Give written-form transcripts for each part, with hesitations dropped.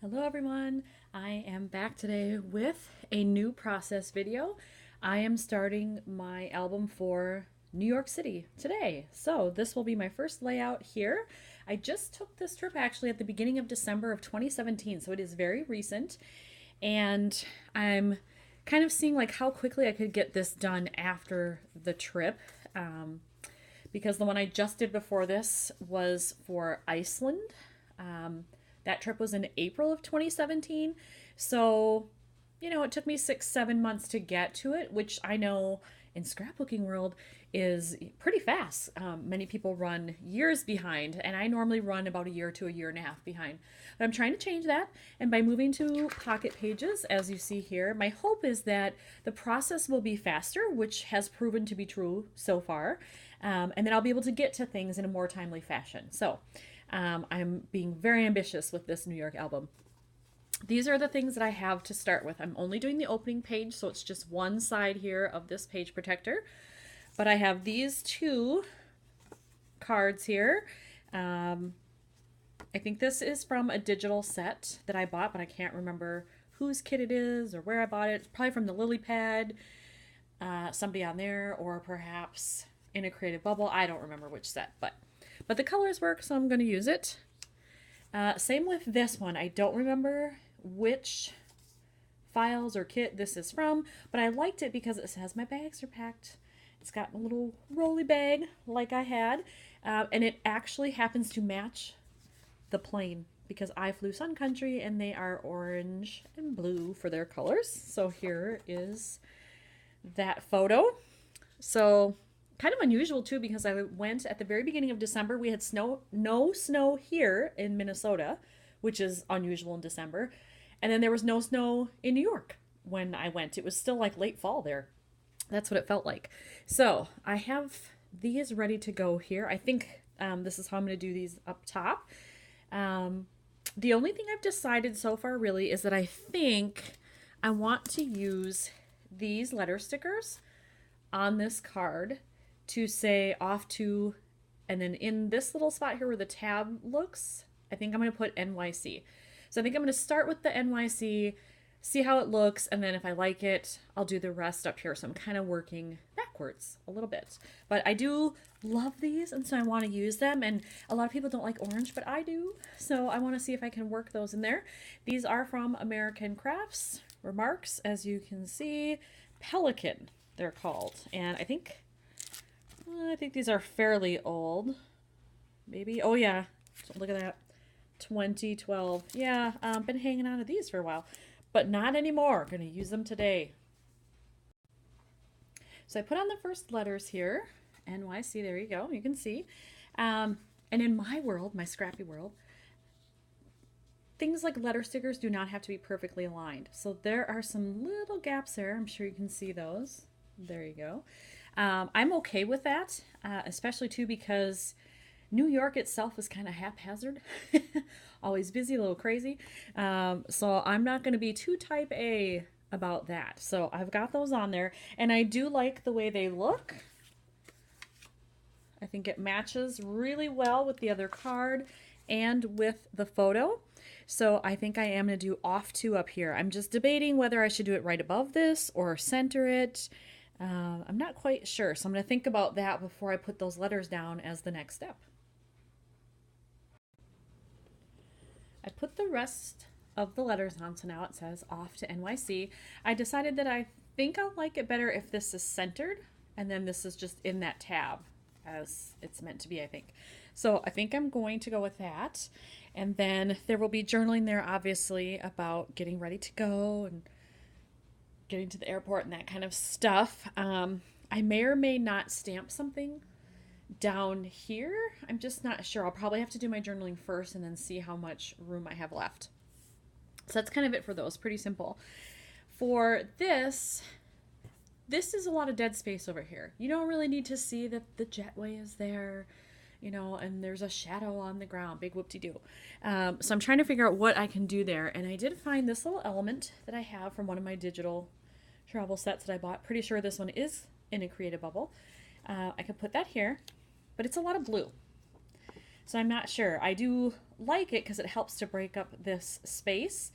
Hello everyone, I am back today with a new process video. I am starting my album for New York City today. So this will be my first layout here. I just took this trip actually at the beginning of December of 2017, so it is very recent. And I'm kind of seeing like how quickly I could get this done after the trip. Because the one I just did before this was for Iceland. That trip was in April of 2017. So, it took me 6, 7 months to get to it, which I know in scrapbooking world is pretty fast. Many people run years behind, and I normally run about a year to a year and a half behind. But I'm trying to change that, and by moving to pocket pages, as you see here, my hope is that the process will be faster, which has proven to be true so far, and then I'll be able to get to things in a more timely fashion. So I'm being very ambitious with this New York album. These are the things that I have to start with. I'm only doing the opening page, so it's just one side here of this page protector. But I have these two cards here. I think this is from a digital set that I bought, but I can't remember whose kit it is or where I bought it. It's probably from the Lily Pad, somebody on there, or perhaps in a Creative Bubble. I don't remember which set, but the colors work, so I'm going to use it. Same with this one. I don't remember which files or kit this is from, but I liked it because it says my bags are packed. It's got a little rolly bag like I had, and it actually happens to match the plane because I flew Sun Country and they are orange and blue for their colors. So here is that photo. So kind of unusual too because I went at the very beginning of December. We had no snow here in Minnesota, which is unusual in December. And then there was no snow in New York when I went. It was still like late fall there. That's what it felt like. So I have these ready to go here. I think this is how I'm going to do these up top. The only thing I've decided so far really is that I think I want to use these letter stickers on this card to say off to, and then in this little spot here where the tab looks, I think I'm going to put NYC. So I think I'm going to start with the NYC, see how it looks, and then if I like it, I'll do the rest up here. So I'm kind of working backwards a little bit. But I do love these, and so I want to use them. And a lot of people don't like orange, but I do. So I want to see if I can work those in there. These are from American Crafts Remarks, as you can see. Pelican, they're called. And I think these are fairly old. Maybe. Oh, yeah. Look at that. 2012. Yeah, been hanging on to these for a while. But not anymore. Going to use them today. So I put on the first letters here. NYC. There you go. You can see. And in my world, my scrappy world, things like letter stickers do not have to be perfectly aligned. So there are some little gaps there. I'm sure you can see those. There you go. I'm okay with that, especially too because New York itself is kind of haphazard, always busy, a little crazy. So I'm not going to be too type A about that. So I've got those on there, and I do like the way they look. I think it matches really well with the other card and with the photo. So I think I am going to do off to up here. I'm just debating whether I should do it right above this or center it. I'm not quite sure, so I'm going to think about that before I put those letters down as the next step. I put the rest of the letters on, so now it says off to NYC. I decided that I think I'll like it better if this is centered, and then this is just in that tab as it's meant to be, I think. So I think I'm going to go with that. And then there will be journaling there, obviously, about getting ready to go and getting to the airport and that kind of stuff. I may or may not stamp something down here. I'm just not sure. I'll probably have to do my journaling first and then see how much room I have left. So that's kind of it for those. Pretty simple. For this is a lot of dead space over here. You don't really need to see that the jetway is there, and there's a shadow on the ground. Big whoop-de-doo. So I'm trying to figure out what I can do there. And I did find this little element that I have from one of my digital travel sets that I bought. Pretty sure this one is in a Creative Bubble. I could put that here, but it's a lot of blue. So I'm not sure. I do like it because it helps to break up this space,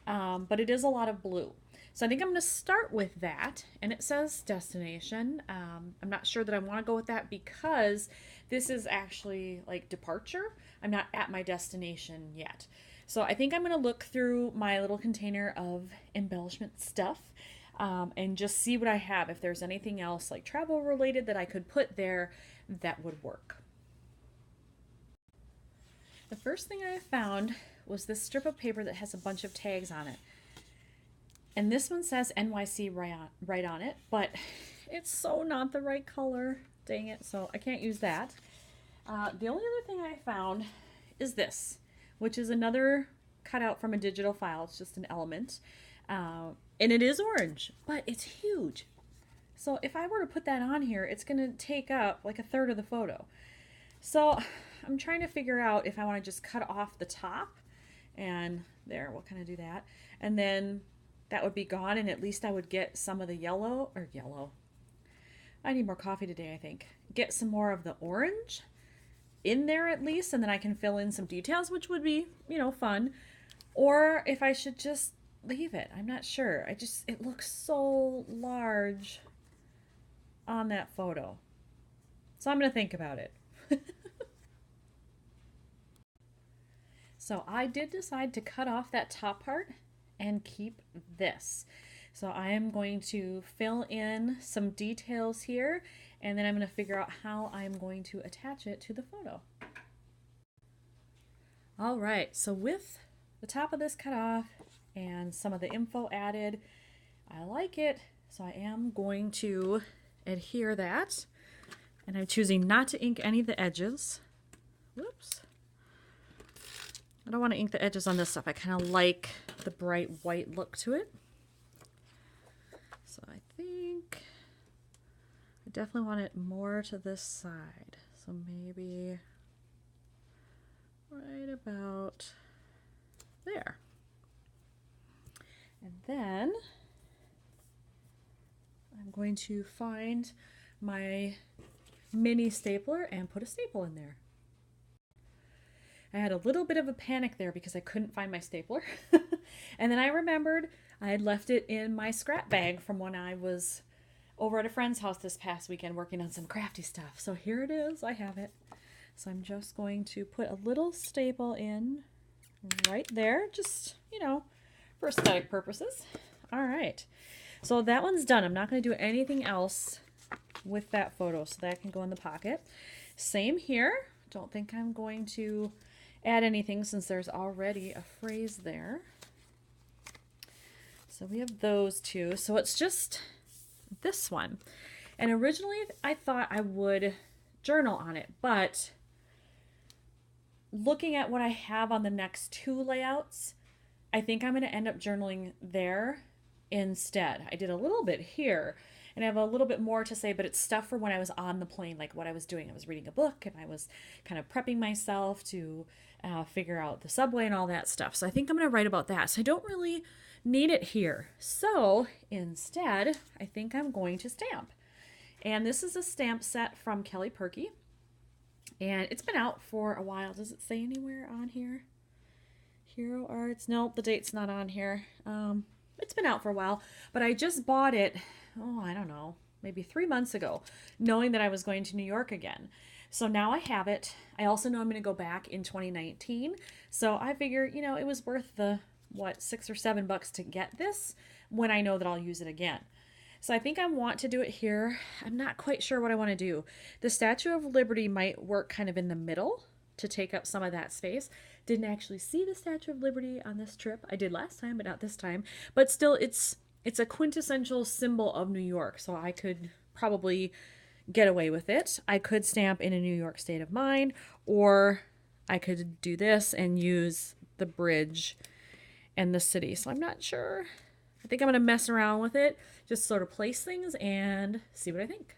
but it is a lot of blue. So I think I'm going to start with that, and it says destination. I'm not sure that I want to go with that because this is actually like departure. I'm not at my destination yet. So I think I'm going to look through my little container of embellishment stuff and just see what I have. If there's anything else like travel related that I could put there, that would work. The first thing I found was this strip of paper that has a bunch of tags on it. And this one says NYC right on it, but it's so not the right color. Dang it, so I can't use that. The only other thing I found is this, which is another cutout from a digital file. It's just an element. And it is orange, but it's huge. So if I were to put that on here, it's going to take up like a third of the photo. So I'm trying to figure out if I want to just cut off the top, and there, we'll kind of do that. And then that would be gone, and at least I would get some of the yellow. I need more coffee today, I think. Get some more of the orange in there at least, and then I can fill in some details, which would be, fun. Or if I should just leave it. I'm not sure. It looks so large on that photo. So I'm going to think about it. So I did decide to cut off that top part and keep this. So I am going to fill in some details here, and then I'm going to figure out how I'm going to attach it to the photo. All right, so with the top of this cut off and some of the info added, I like it. So I am going to adhere that, and I'm choosing not to ink any of the edges. Whoops. I don't want to ink the edges on this stuff. I kind of like the bright white look to it. So I think I definitely want it more to this side. So maybe right about there. And then I'm going to find my mini stapler and put a staple in there. I had a little bit of a panic there because I couldn't find my stapler. And then I remembered I had left it in my scrap bag from when I was over at a friend's house this past weekend working on some crafty stuff. So here it is. I have it. So I'm just going to put a little staple in right there, just, for aesthetic purposes. All right. So that one's done. I'm not going to do anything else with that photo, so that can go in the pocket. Same here. Don't think I'm going to add anything since there's already a phrase there. So we have those two. So it's just this one. And originally I thought I would journal on it, but looking at what I have on the next two layouts, I think I'm going to end up journaling there instead. I did a little bit here, and I have a little bit more to say, but it's stuff for when I was on the plane, like what I was doing. I was reading a book, and I was kind of prepping myself to figure out the subway and all that stuff. So I think I'm going to write about that. So I don't really need it here. So instead, I think I'm going to stamp. And this is a stamp set from Kelly Perky. And it's been out for a while. Does it say anywhere on here? Hero Arts? Nope, the date's not on here. It's been out for a while, but I just bought it, I don't know, maybe 3 months ago, knowing that I was going to New York again. So now I have it. I also know I'm going to go back in 2019. So I figure, it was worth the, $6 or $7 to get this when I know that I'll use it again. So I think I want to do it here. I'm not quite sure what I want to do. The Statue of Liberty might work kind of in the middle to take up some of that space. Didn't actually see the Statue of Liberty on this trip. I did last time, but not this time. But still, it's a quintessential symbol of New York, so I could probably get away with it. I could stamp in a New York state of mind, or I could do this and use the bridge and the city. So I'm not sure. I think I'm going to mess around with it, just sort of place things and see what I think.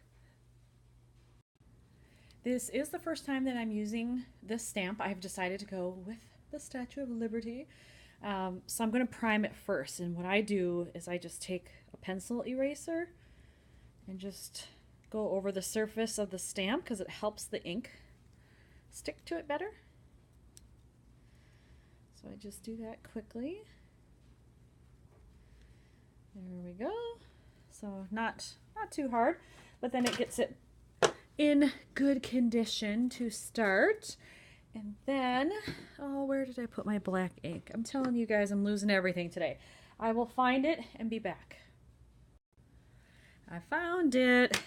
This is the first time that I'm using this stamp. I've decided to go with the Statue of Liberty. So I'm going to prime it first. And what I do is I just take a pencil eraser and just go over the surface of the stamp because it helps the ink stick to it better. So I just do that quickly. There we go. So not too hard, but then it gets it in good condition to start. And then, oh, where did I put my black ink? I'm telling you guys, I'm losing everything today. I will find it and be back. I found it.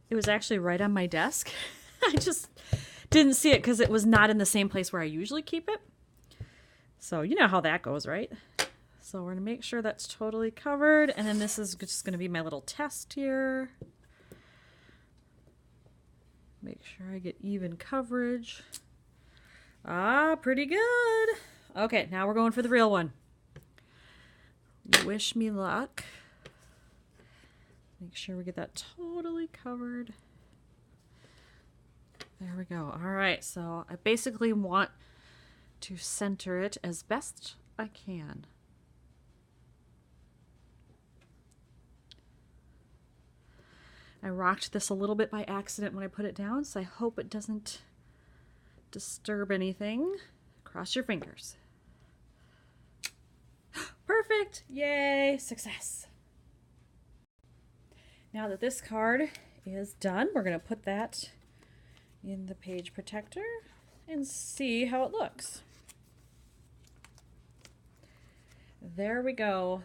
It was actually right on my desk. I just didn't see it because it was not in the same place where I usually keep it. So you know how that goes, right? So we're going to make sure that's totally covered. And then this is just going to be my little test here. Make sure I get even coverage. Ah, pretty good. Okay, now we're going for the real one. Wish me luck. Make sure we get that totally covered. There we go. All right, so I basically want to center it as best I can. I rocked this a little bit by accident when I put it down, so I hope it doesn't disturb anything. Cross your fingers. Perfect! Yay! Success! Now that this card is done, we're going to put that in the page protector and see how it looks. There we go.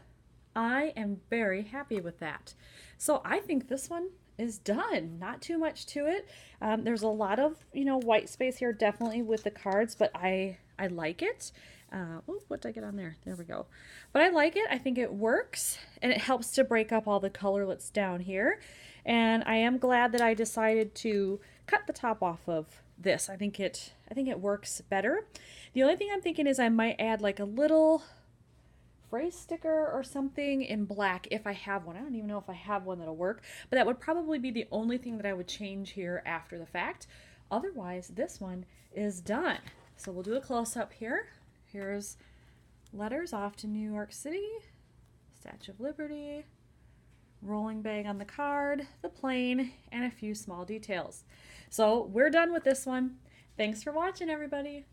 I am very happy with that. So I think this one is done. Not too much to it. There's a lot of, white space here definitely with the cards, but I like it. Oh, what did I get on there? There we go. But I like it. I think it works, and it helps to break up all the colorlets down here. And I am glad that I decided to cut the top off of this. I think it works better. The only thing I'm thinking is I might add like a little phrase sticker or something in black if I have one. I don't even know if I have one that'll work, but that would probably be the only thing that I would change here after the fact. Otherwise, this one is done. So we'll do a close-up here. Here's letters off to New York City, Statue of Liberty, rolling bag on the card, the plane, and a few small details. So we're done with this one. Thanks for watching, everybody.